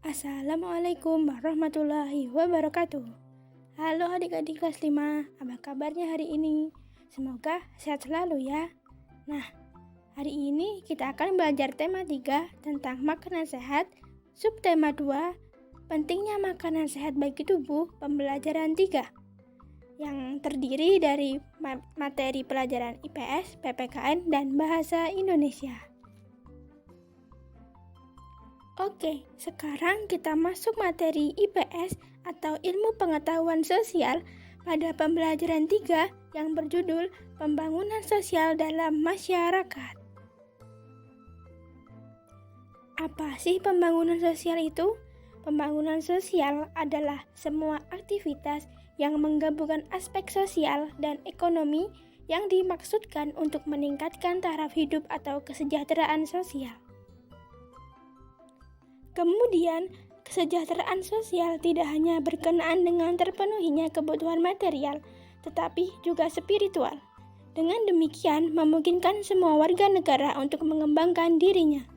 Assalamualaikum warahmatullahi wabarakatuh. Halo adik-adik kelas 5, apa kabarnya hari ini? Semoga sehat selalu ya. Nah, hari ini kita akan belajar tema 3 tentang makanan sehat, subtema 2, pentingnya makanan sehat bagi tubuh, pembelajaran 3, yang terdiri dari materi pelajaran IPS, PPKN, dan Bahasa Indonesia. Oke, sekarang kita masuk materi IPS atau Ilmu Pengetahuan Sosial pada pembelajaran 3 yang berjudul Pembangunan Sosial dalam Masyarakat. Apa sih pembangunan sosial itu? Pembangunan sosial adalah semua aktivitas yang menggabungkan aspek sosial dan ekonomi yang dimaksudkan untuk meningkatkan taraf hidup atau kesejahteraan sosial. Kemudian, kesejahteraan sosial tidak hanya berkenaan dengan terpenuhinya kebutuhan material, tetapi juga spiritual. Dengan demikian, memungkinkan semua warga negara untuk mengembangkan dirinya.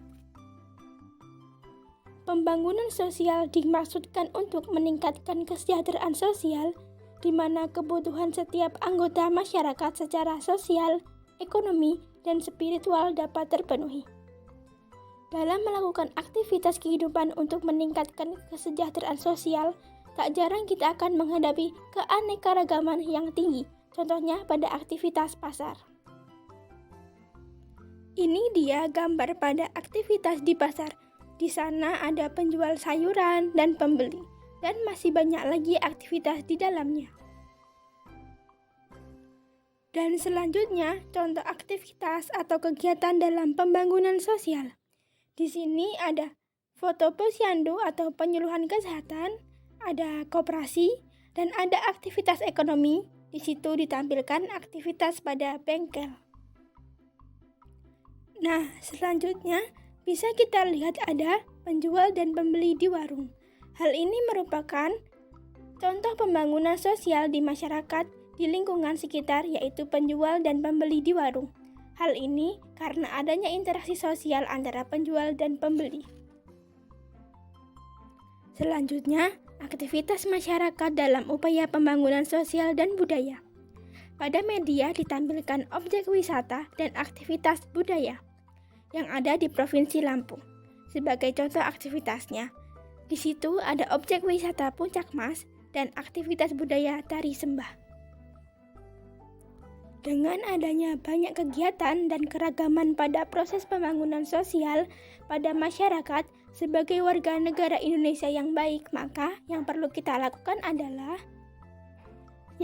Pembangunan sosial dimaksudkan untuk meningkatkan kesejahteraan sosial, di mana kebutuhan setiap anggota masyarakat secara sosial, ekonomi, dan spiritual dapat terpenuhi. Dalam melakukan aktivitas kehidupan untuk meningkatkan kesejahteraan sosial, tak jarang kita akan menghadapi keanekaragaman yang tinggi, contohnya pada aktivitas pasar. Ini dia gambar pada aktivitas di pasar. Di sana ada penjual sayuran dan pembeli, dan masih banyak lagi aktivitas di dalamnya. Dan selanjutnya, contoh aktivitas atau kegiatan dalam pembangunan sosial. Di sini ada foto posyandu atau penyuluhan kesehatan, ada koperasi, dan ada aktivitas ekonomi. Di situ ditampilkan aktivitas pada bengkel. Nah, selanjutnya bisa kita lihat ada penjual dan pembeli di warung. Hal ini merupakan contoh pembangunan sosial di masyarakat di lingkungan sekitar, yaitu penjual dan pembeli di warung. Hal ini karena adanya interaksi sosial antara penjual dan pembeli. Selanjutnya, aktivitas masyarakat dalam upaya pembangunan sosial dan budaya. Pada media ditampilkan objek wisata dan aktivitas budaya yang ada di Provinsi Lampung. Sebagai contoh aktivitasnya, di situ ada objek wisata Puncak Mas dan aktivitas budaya Tari Sembah. Dengan adanya banyak kegiatan dan keragaman pada proses pembangunan sosial pada masyarakat sebagai warga negara Indonesia yang baik, maka yang perlu kita lakukan adalah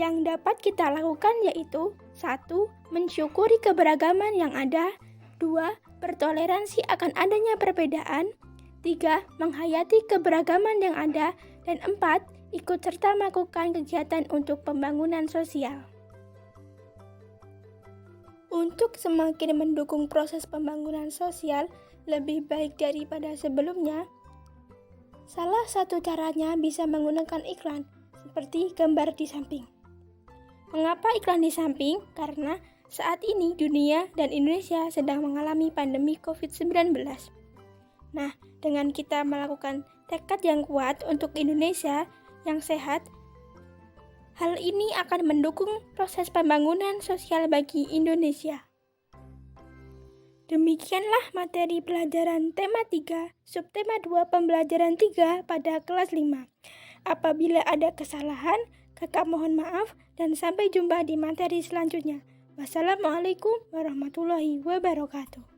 yang dapat kita lakukan yaitu 1. Mensyukuri keberagaman yang ada, 2. Bertoleransi akan adanya perbedaan, 3. Menghayati keberagaman yang ada, dan 4. Ikut serta melakukan kegiatan untuk pembangunan sosial. Untuk semakin mendukung proses pembangunan sosial lebih baik daripada sebelumnya, salah satu caranya bisa menggunakan iklan, seperti gambar di samping. Mengapa iklan di samping? Karena saat ini dunia dan Indonesia sedang mengalami pandemi COVID-19. Nah, dengan kita melakukan tekad yang kuat untuk Indonesia yang sehat, hal ini akan mendukung proses pembangunan sosial bagi Indonesia. Demikianlah materi pelajaran tema 3, subtema 2 pembelajaran 3 pada kelas 5. Apabila ada kesalahan, kakak mohon maaf dan sampai jumpa di materi selanjutnya. Wassalamualaikum warahmatullahi wabarakatuh.